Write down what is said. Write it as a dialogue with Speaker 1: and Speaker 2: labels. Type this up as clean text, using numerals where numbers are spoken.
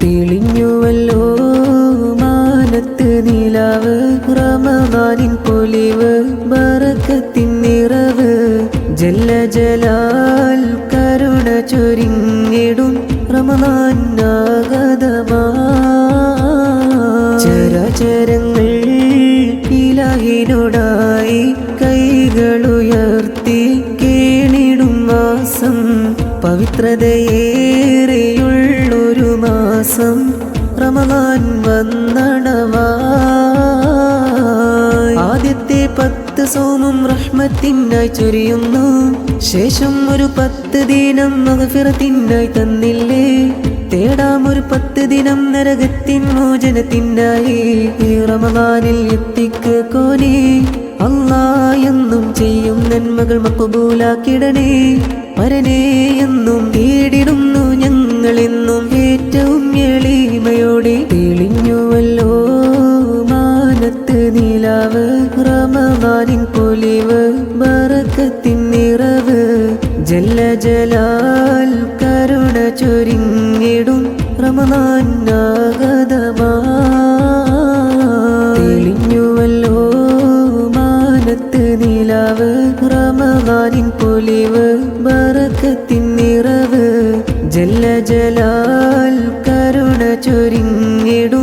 Speaker 1: തെളിഞ്ഞുവല്ലോ മാനത്ത് നിലാവ്, റമദാനിൻ പൊലിവ്, ബറക്കത്തിൻ നിറവ്. ജല്ല ജലാൽ കരുണ ചൊരിഞ്ഞിടും റമദാൻ ആഗതമാ. ചരാചരങ്ങൾ ഇലാഹിനോടായി കൈകളുയർത്തി കേണിടും മാസം, പവിത്രതയേറെയുള്ളൊരു മാസം റമദാൻ വന്നടവായി. ആദ്യത്തെ 10 സൗമും റഹ്മത്തിനായി ചൊരിയുന്നു, ശേഷം ഒരു 10 ദിനം മഗ്ഫിറത്തിനായി തന്നില്ലേ. തേടാം ഒരു 10 ദിനം നരകത്തിൻ മോചനത്തിനായി. ഈ റമദാനിൽ എത്തിക്ക് കോനേ അല്ലാ, എന്നും ചെയ്യും നന്മകൾ മഖ്ബൂലാക്കിടണേ. മരനേ എന്നും തേടിടുന്നു ഞങ്ങളെന്നും ഏറ്റവും എളിമയോടെ. തെളിഞ്ഞുവല്ലോ മാനത്ത് നിലാവ്, റമദാനിൻ പൊലിവ്, ബറക്കത്തിൻ നിറവ്. ജല്ല ജലാൽ കരുണ ചൊരിഞ്ഞിടും റമദാൻ ആഗതമാ. തെളിഞ്ഞുവല്ലോ മാനത്ത് നിലാവ്, റമദാനിൻ പൊലിവ്, ബറക്കത്തിൻ നിറവ്. ജല്ല ജലാൽ കരുണ ചൊരിഞ്ഞിടും